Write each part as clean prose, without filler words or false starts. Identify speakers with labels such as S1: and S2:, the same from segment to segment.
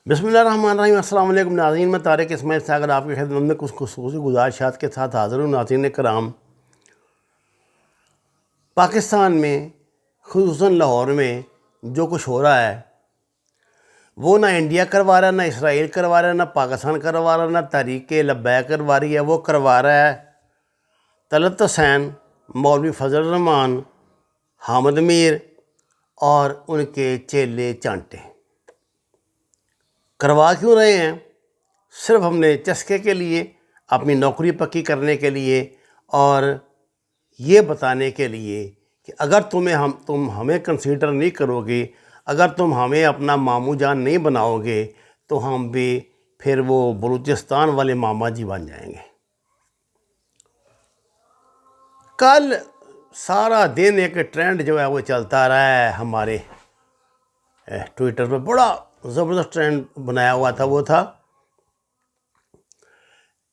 S1: بسم اللہ الرحمن الرحیم۔ السلام علیکم ناظرین، میں طارق اسماعیل ساگر آپ کی خدمت میں کچھ خصوصی گزارشات کے ساتھ حاضر ہوں۔ ناظرین کرام، پاکستان میں خصوصاً لاہور میں جو کچھ ہو رہا ہے وہ نہ انڈیا کروا رہا ہے، نہ اسرائیل کروا رہا ہے، نہ پاکستان کروا رہا ہے، نہ تحریک لبیک کروا رہی ہے۔ وہ کروا رہا ہے طلعت حسین، مولوی فضل الرحمان، حامد میر اور ان کے چیلے چانٹے۔ کروا کیوں رہے ہیں؟ صرف ہم نے چسکے کے لیے، اپنی نوکری پکی کرنے کے لیے، اور یہ بتانے کے لیے کہ اگر تم ہمیں کنسیڈر نہیں کرو گے، اگر تم ہمیں اپنا ماموں جان نہیں بناؤ گے تو ہم بھی پھر وہ بلوچستان والے ماما جی بن جائیں گے۔ کل سارا دن ایک ٹرینڈ جو ہے وہ چلتا رہا ہے ہمارے ٹویٹر پہ، بڑا زبردست ٹرینڈ بنایا ہوا تھا۔ وہ تھا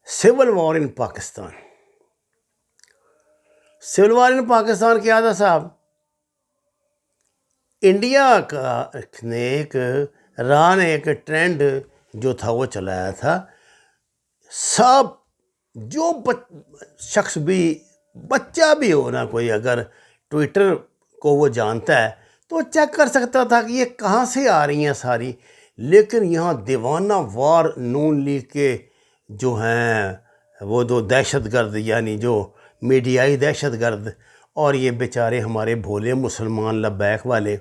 S1: سول وار ان پاکستان۔ سول وار ان پاکستان کیا تھا صاحب؟ انڈیا کا ایک ٹرینڈ جو تھا وہ چلایا تھا۔ سب جو شخص بھی، بچہ بھی ہو نا کوئی، اگر ٹویٹر کو وہ جانتا ہے تو چیک کر سکتا تھا کہ یہ کہاں سے آ رہی ہیں ساری۔ لیکن یہاں دیوانہ وار نون لیگ کے جو ہیں وہ دو دہشت گرد، یعنی جو میڈیائی دہشت گرد، اور یہ بیچارے ہمارے بھولے مسلمان لبیک والے،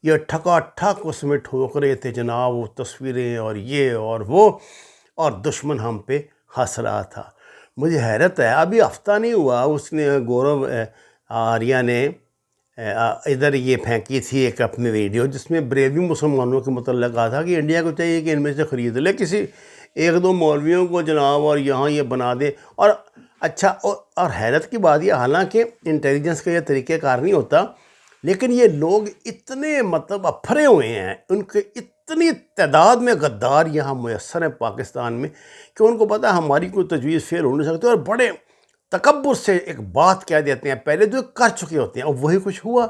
S1: یہ ٹھکا ٹھک اس میں ٹھوک رہے تھے جناب، وہ تصویریں اور یہ اور وہ، اور دشمن ہم پہ ہنس رہا تھا۔ مجھے حیرت ہے، ابھی ہفتہ نہیں ہوا اس نے گورو آریہ نے ادھر یہ پھینکی تھی ایک اپنی ویڈیو، جس میں بریلوی مسلمانوں کے متعلق کہا تھا کہ انڈیا کو چاہیے کہ ان میں سے خرید لے کسی ایک دو مولویوں کو جناب، اور یہاں یہ بنا دے۔ اور اچھا، اور حیرت کی بات یہ، حالانکہ انٹیلیجنس کا یہ طریقہ کار نہیں ہوتا، لیکن یہ لوگ اتنے افرے ہوئے ہیں، ان کے اتنی تعداد میں غدار یہاں میسر ہیں پاکستان میں کہ ان کو پتہ ہے ہماری کوئی تجویز فیل ہو نہیں سکتی، اور بڑے تکبر سے ایک بات کہہ دیتے ہیں پہلے جو کر چکے ہوتے ہیں، اور وہی کچھ ہوا،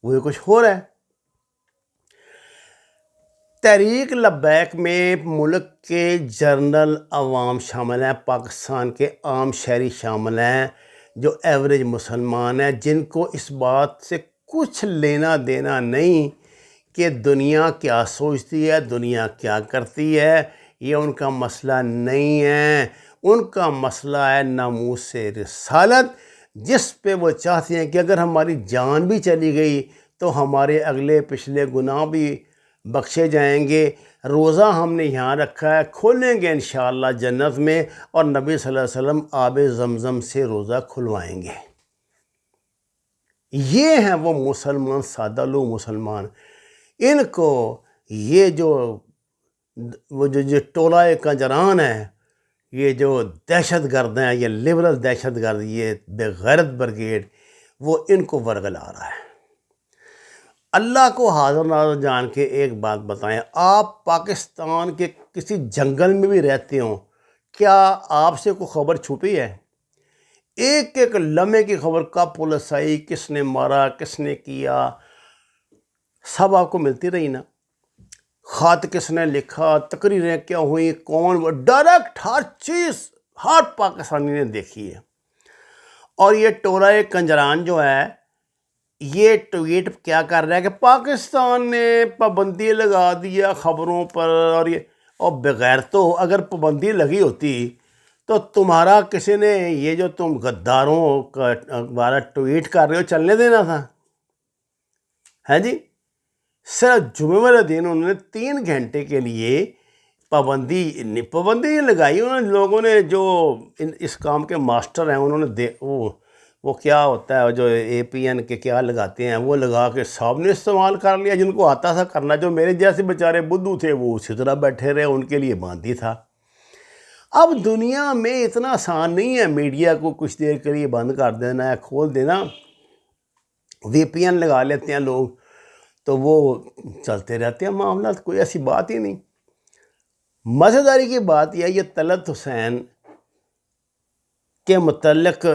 S1: وہی کچھ ہو رہا ہے۔ تحریک لبیک میں ملک کے جرنل عوام شامل ہیں، پاکستان کے عام شہری شامل ہیں، جو ایوریج مسلمان ہیں، جن کو اس بات سے کچھ لینا دینا نہیں کہ دنیا کیا سوچتی ہے، دنیا کیا کرتی ہے، یہ ان کا مسئلہ نہیں ہے۔ ان کا مسئلہ ہے ناموس رسالت، جس پہ وہ چاہتے ہیں کہ اگر ہماری جان بھی چلی گئی تو ہمارے اگلے پچھلے گناہ بھی بخشے جائیں گے۔ روزہ ہم نے یہاں رکھا ہے، کھولیں گے انشاءاللہ جنت میں، اور نبی صلی اللہ علیہ وسلم آب زمزم سے روزہ کھلوائیں گے۔ یہ ہیں وہ مسلمان، سادہ لوگ مسلمان۔ ان کو یہ جو ٹولہ کنجران ہے، یہ جو دہشت گرد ہیں، یہ لبرل دہشت گرد، یہ بے غیرت برگیڈ، وہ ان کو ورگلا رہا ہے۔ اللہ کو حاضر ناظر جان کے ایک بات بتائیں، آپ پاکستان کے کسی جنگل میں بھی رہتے ہوں، کیا آپ سے کوئی خبر چھپی ہے؟ ایک ایک لمحے کی خبر، کب پولیس آئی، کس نے مارا، کس نے کیا، سب آپ کو ملتی رہی نا۔ خط کس نے لکھا، تقریریں کیا ہوئی، کون، ڈائریکٹ ہر چیز ہر پاکستانی نے دیکھی ہے۔ اور یہ ٹولہ کنجران جو ہے، یہ ٹویٹ کیا کر رہا ہے کہ پاکستان نے پابندی لگا دیا خبروں پر، اور بغیر تو اگر پابندی لگی ہوتی تو تمہارا کسی نے یہ جو تم غداروں کا بارہ ٹویٹ کر رہے ہو چلنے دینا تھا؟ ہے جی، صرف جمعے والے دن انہوں نے 3 گھنٹے کے لیے پابندی نہیں لگائی۔ انہوں نے لوگوں نے جو اس کام کے ماسٹر ہیں، انہوں نے وہ کیا ہوتا ہے جو APN کے کیا لگاتے ہیں، وہ لگا کے سب نے استعمال کر لیا، جن کو آتا تھا کرنا۔ جو میرے جیسے بیچارے بدھو تھے وہ اسی طرح بیٹھے رہے، ان کے لیے باندھی تھا۔ اب دنیا میں اتنا آسان نہیں ہے میڈیا کو کچھ دیر کے لیے بند کر دینا ہے، کھول دینا۔ VPN لگا لیتے ہیں لوگ تو وہ چلتے رہتے ہیں معاملات، کوئی ایسی بات ہی نہیں۔ مزیداری کی بات یہ طلعت حسین کے متعلق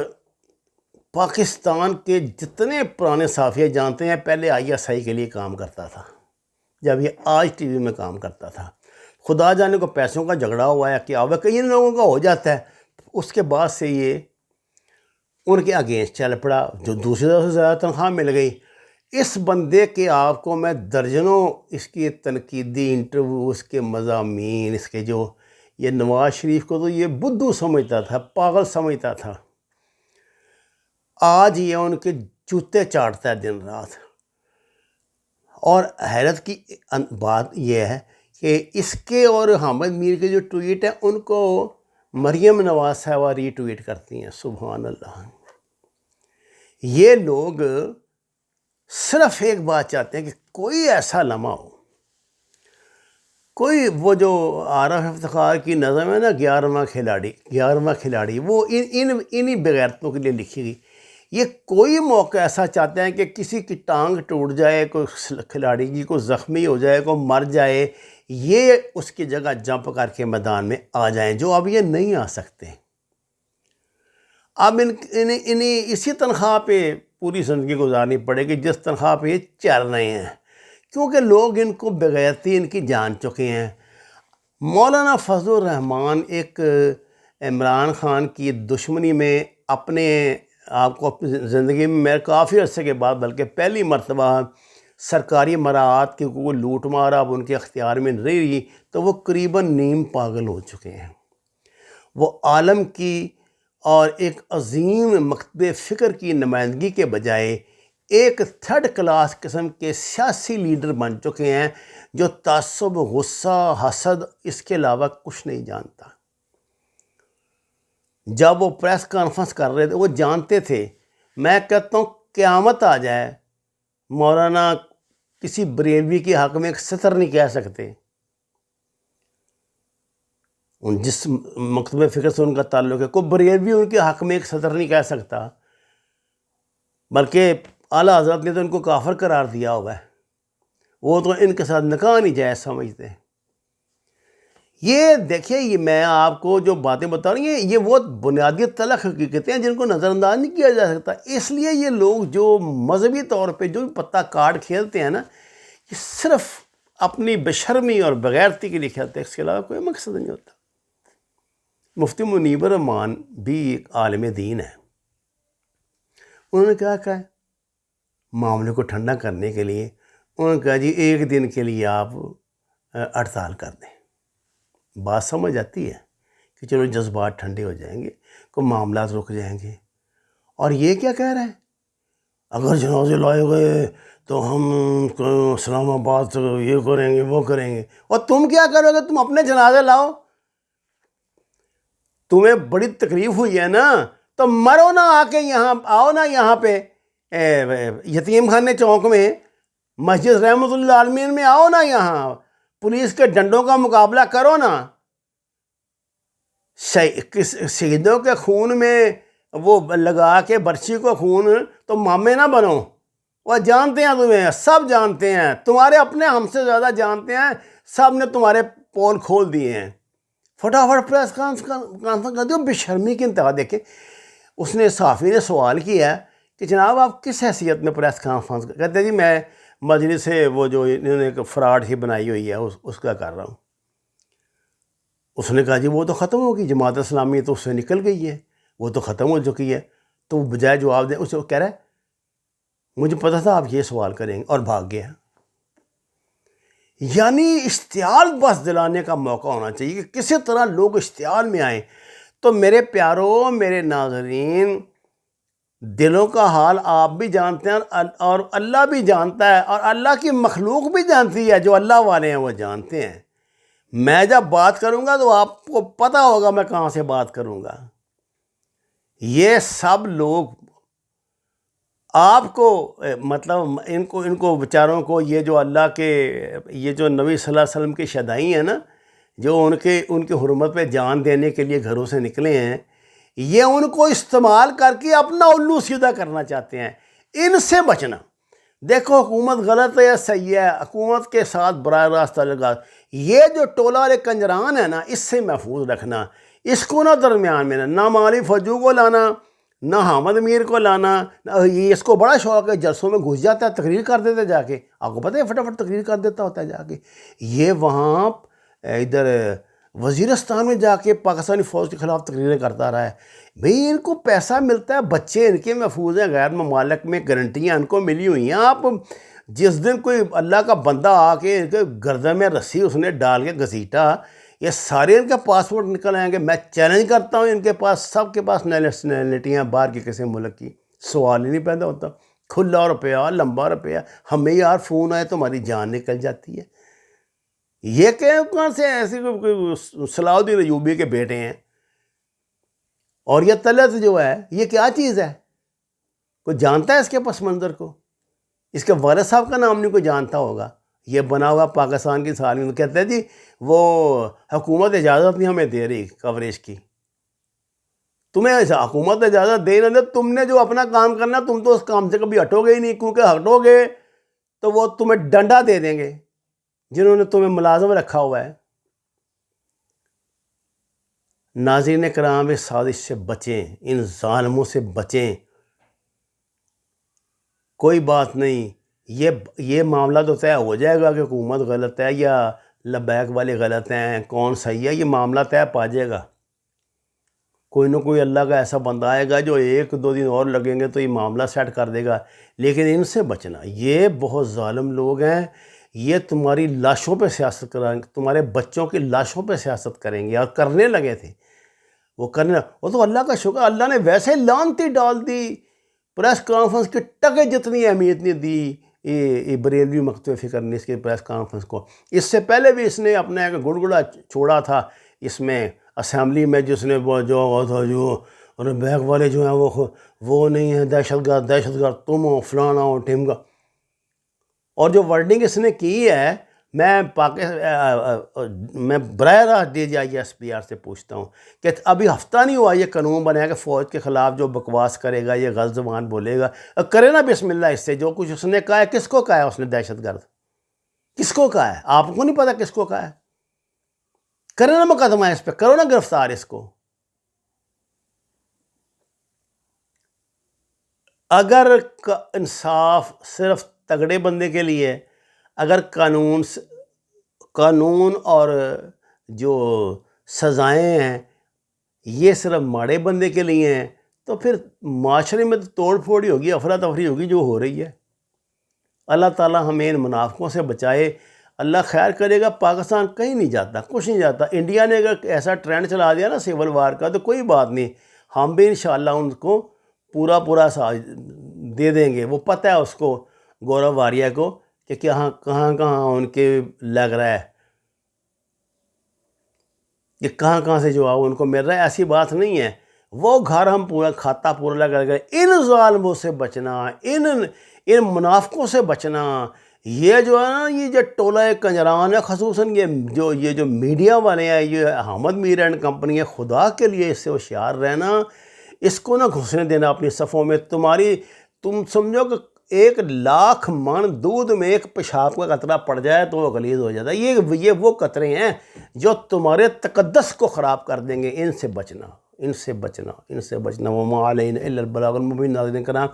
S1: پاکستان کے جتنے پرانے صحافی جانتے ہیں، پہلے ISI کے لیے کام کرتا تھا، جب یہ آج TV میں کام کرتا تھا۔ خدا جانے کو پیسوں کا جھگڑا ہوا ہے کیا ہوا، کئی لوگوں کا ہو جاتا ہے، اس کے بعد سے یہ ان کے اگینسٹ چل پڑا، جو دوسری طرف سے زیادہ تنخواہ مل گئی۔ اس بندے کے آپ کو میں درجنوں اس کی تنقیدی انٹرویو، اس کے مضامین، اس کے جو، یہ نواز شریف کو تو یہ بدھو سمجھتا تھا، پاگل سمجھتا تھا، آج یہ ان کے جوتے چاٹتا ہے دن رات۔ اور حیرت کی بات یہ ہے کہ اس کے اور حامد میر کے جو ٹویٹ ہیں ان کو مریم نواز صاحبہ ری ٹویٹ کرتی ہیں، سبحان اللہ۔ یہ لوگ صرف ایک بات چاہتے ہیں کہ کوئی ایسا لمحہ ہو، کوئی وہ جو عارف افتخار کی نظم ہے نا، 11واں کھلاڑی، وہ انہی بغیرتوں کے لیے لکھی گئی۔ یہ کوئی موقع ایسا چاہتے ہیں کہ کسی کی ٹانگ ٹوٹ جائے، کوئی کھلاڑی کی کوئی زخمی ہو جائے، کوئی مر جائے، یہ اس کی جگہ جمپ کر کے میدان میں آ جائیں، جو اب یہ نہیں آ سکتے۔ اب انہیں اسی تنخواہ پہ پوری زندگی گزارنی پڑے گی جس تنخواہ پہ یہ چل رہے ہیں، کیونکہ لوگ ان کو بغیرتی ان کی جان چکے ہیں۔ مولانا فضل الرحمان ایک عمران خان کی دشمنی میں اپنے آپ کو اپنی زندگی میں کافی عرصے کے بعد، بلکہ پہلی مرتبہ سرکاری مراعات کی کوئی لوٹ مار اب ان کے اختیار میں نہیں رہی، تو وہ قریباً نیم پاگل ہو چکے ہیں۔ وہ عالم کی اور ایک عظیم مکتب فکر کی نمائندگی کے بجائے ایک تھرڈ کلاس قسم کے سیاسی لیڈر بن چکے ہیں، جو تعصب، غصہ، حسد، اس کے علاوہ کچھ نہیں جانتا۔ جب وہ پریس کانفرنس کر رہے تھے، وہ جانتے تھے، میں کہتا ہوں قیامت آ جائے مولانا کسی بریلوی کے حق میں ایک سطر نہیں کہہ سکتے، جس مکتب فکر سے ان کا تعلق ہے، کوئی بریلوی ان کے حق میں ایک سطر نہیں کہہ سکتا، بلکہ اعلیٰ حضرت نے تو ان کو کافر قرار دیا ہوا ہے، وہ تو ان کے ساتھ نکاح نہیں جائز سمجھتے۔ یہ دیکھیں، یہ میں آپ کو جو باتیں بتا رہی ہیں، یہ وہ بنیادی تلخ حقیقتیں ہیں جن کو نظر انداز نہیں کیا جا سکتا۔ اس لیے یہ لوگ جو مذہبی طور پہ جو پتہ کاٹ کھیلتے ہیں نا، یہ صرف اپنی بشرمی اور بغیرتی کے لیے کھیلتے ہیں، اس کے علاوہ کوئی مقصد نہیں ہوتا۔ مفتی منیب الرحمان بھی ایک عالم دین ہے، انہوں نے کیا کہا ہے معاملے کو ٹھنڈا کرنے کے لیے؟ انہوں نے کہا جی ایک دن کے لیے آپ ہڑتال کر دیں۔ بات سمجھ آتی ہے کہ چلو جذبات ٹھنڈے ہو جائیں گے، کوئی معاملات رک جائیں گے۔ اور یہ کیا کہہ رہے ہیں، اگر جنازے لائے گئے تو ہم اسلام آباد سے یہ کریں گے وہ کریں گے۔ اور تم کیا کرو گے؟ تم اپنے جنازے لاؤ، تمہیں بڑی تکلیف ہوئی ہے نا، تو مرو نا، آ کے یہاں آؤ نا، یہاں پہ یتیم خانے چوک میں مسجد رحمۃ اللہ عالمین میں آؤ نا، یہاں پولیس کے ڈنڈوں کا مقابلہ کرو نا، شہیدوں کے خون میں وہ لگا کے برچی کو خون، تو مامے نہ بنو۔ وہ جانتے ہیں تمہیں، سب جانتے ہیں، تمہارے اپنے ہم سے زیادہ جانتے ہیں، سب نے تمہارے پول کھول دیے ہیں۔ فٹافٹ پریس کانفرنس کر دو، بے شرمی کی انتہا۔ دیکھیں، اس نے صحافی نے سوال کیا کہ جناب آپ کس حیثیت میں پریس کانفرنس کہتے ہیں؟ جی میں مجلس سے وہ جو انہوں نے ایک فراڈ ہی بنائی ہوئی ہے اس کا کر رہا ہوں۔ اس نے کہا جی وہ تو ختم ہوگی، جماعت اسلامی تو اس سے نکل گئی ہے، وہ تو ختم ہو چکی ہے۔ تو بجائے جواب دیں، اسے وہ کہہ رہا ہے مجھے پتہ تھا آپ یہ سوال کریں گے، اور بھاگ گیا۔ یعنی اشتعال بس دلانے کا موقع ہونا چاہیے کہ کسی طرح لوگ اشتعال میں آئیں۔ تو میرے پیاروں، میرے ناظرین، دلوں کا حال آپ بھی جانتے ہیں اور اللہ بھی جانتا ہے، اور اللہ کی مخلوق بھی جانتی ہے، جو اللہ والے ہیں وہ جانتے ہیں۔ میں جب بات کروں گا تو آپ کو پتہ ہوگا میں کہاں سے بات کروں گا۔ یہ سب لوگ آپ کو مطلب ان کو بیچاروں کو، یہ جو اللہ کے، یہ جو نبی صلی اللہ علیہ وسلم کے شدائی ہیں نا، جو ان کی حرمت پہ جان دینے کے لیے گھروں سے نکلے ہیں، یہ ان کو استعمال کر کے اپنا الو سیدھا کرنا چاہتے ہیں۔ ان سے بچنا۔ دیکھو حکومت غلط ہے یا صحیح ہے، حکومت کے ساتھ براہ راست تعلقات، یہ جو ٹولہ والے کنجران ہے نا، اس سے محفوظ رکھنا۔ اس کو نہ درمیان میں نہ مالی فجو کو لانا، نہ حامد میر کو لانا۔ یہ اس کو بڑا شوق ہے، جلسوں میں گھس جاتا ہے، تقریر کر دیتا ہے جا کے، آپ کو پتہ ہے فٹافٹ تقریر کر دیتا ہوتا ہے جا کے۔ یہ وہاں ادھر وزیرستان میں جا کے پاکستانی فوج کے خلاف تقریریں کرتا رہا ہے. بھئی ان کو پیسہ ملتا ہے, بچے ان کے محفوظ ہیں غیر ممالک میں, گارنٹیاں ان کو ملی ہوئی ہیں. آپ جس دن کوئی اللہ کا بندہ آ کے ان کے گردن میں رسی اس نے ڈال کے گھسیٹا, یہ سارے ان کے پاسپورٹ نکل آئیں گے. میں چیلنج کرتا ہوں ان کے پاس, سب کے پاس نیشنلٹیاں باہر کے کسی ملک کی, سوال ہی نہیں پیدا ہوتا. کھلا روپیہ, لمبا روپیہ, ہمیں یار فون آئے تو ہماری جان نکل جاتی ہے. یہ کہ کہاں سے ایسے صلاح الدین ایوبی کے بیٹے ہیں. اور یہ طلعت جو ہے یہ کیا چیز ہے؟ کوئی جانتا ہے اس کے پس منظر کو؟ اس کے والد صاحب کا نام نہیں کوئی جانتا ہوگا. یہ بنا ہوا پاکستان کی سالمی کہتے ہیں جی وہ حکومت اجازت نہیں ہمیں دے رہی کوریج کی. تمہیں حکومت اجازت دے نہ دے, تم نے جو اپنا کام کرنا تم تو اس کام سے کبھی ہٹو گے ہی نہیں, کیونکہ ہٹو گے تو وہ تمہیں ڈنڈا دے دیں گے جنہوں نے تمہیں ملازم رکھا ہوا ہے. ناظرین کرام, اس سازش سے بچیں, ان ظالموں سے بچیں. کوئی بات نہیں, یہ معاملہ تو طے ہو جائے گا کہ حکومت غلط ہے یا لبیک والے غلط ہیں, کون صحیح ہے, یہ معاملہ طے پا جائے گا. کوئی نہ کوئی اللہ کا ایسا بندہ آئے گا جو 1-2 دن اور لگیں گے تو یہ معاملہ سیٹ کر دے گا. لیکن ان سے بچنا, یہ بہت ظالم لوگ ہیں. یہ تمہاری لاشوں پہ سیاست کریں گے, تمہارے بچوں کی لاشوں پہ سیاست کریں گے, اور کرنے لگے تھے وہ تو اللہ کا شکر, اللہ نے ویسے لعنتی ڈال دی. پریس کانفرنس کی ٹکے جتنی اہمیت نہیں دی بریلوی مکتب فکر نے اس کی پریس کانفرنس کو. اس سے پہلے بھی اس نے اپنا ایک گڑگڑا چھوڑا تھا اس میں اسمبلی میں, جس نے وہ جو بیک والے جو ہیں وہ نہیں ہیں دہشت گرد تم ہو, فلانا ہو, ٹیم کا. اور جو ورڈنگ اس نے کی ہے, میں براہ راست DGI سے پوچھتا ہوں کہ ابھی ہفتہ نہیں ہوا یہ قانون بنے کہ فوج کے خلاف جو بکواس کرے گا, یہ غلط زبان بولے گا, کرے نا بسم اللہ اس سے. جو کچھ اس نے کہا ہے, کس کو کہا ہے اس نے دہشت گرد؟ کس کو کہا ہے؟ آپ کو نہیں پتا کس کو کہا ہے؟ کرے نا مقدمہ اس پہ, کرو نا گرفتار اس کو. اگر انصاف صرف تگڑے بندے کے لیے, اگر قانون اور جو سزائیں ہیں یہ صرف ماڑے بندے کے لیے ہیں, تو پھر معاشرے میں تو توڑ پھوڑ ہی ہوگی, افراتفری ہوگی جو ہو رہی ہے. اللہ تعالیٰ ہمیں ان منافقوں سے بچائے. اللہ خیر کرے گا. پاکستان کہیں نہیں جاتا, کچھ نہیں جاتا. انڈیا نے اگر ایسا ٹرینڈ چلا دیا نا سول وار کا, تو کوئی بات نہیں, ہم بھی انشاءاللہ ان کو پورا دے دیں گے. وہ پتہ ہے اس کو, گورو واریہ کو, کہ کہاں ان کے لگ رہا ہے, کہ کہاں سے جو ان کو مل رہا ہے. ایسی بات نہیں ہے. وہ گھر ہم کھاتا پورا لگا گئے. ان ظالموں سے بچنا, ان منافقوں سے بچنا. یہ جو ہے نا, یہ جو ٹولہ کنجران ہے, خصوصاً یہ جو میڈیا والے ہیں, یہ احمد میر اینڈ کمپنی ہے, خدا کے لیے اس سے ہوشیار رہنا. اس کو نہ گھسنے دینا اپنی صفوں میں. تم سمجھو کہ 1,00,000 من دودھ میں ایک پیشاب کا قطرہ پڑ جائے تو وہ غلیظ ہو جاتا ہے. یہ وہ قطرے ہیں جو تمہارے تقدس کو خراب کر دیں گے. ان سے بچنا. وما علینا الا البلاغ المبین. ناظرین کرام,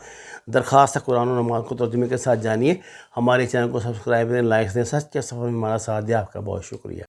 S1: درخواست ہے قرآن و نماز کو ترجمے کے ساتھ جانیے. ہمارے چینل کو سبسکرائب کریں, لائک دیں. سچ کے سفر میں ہمارا ساتھ دیں. آپ کا بہت شکریہ.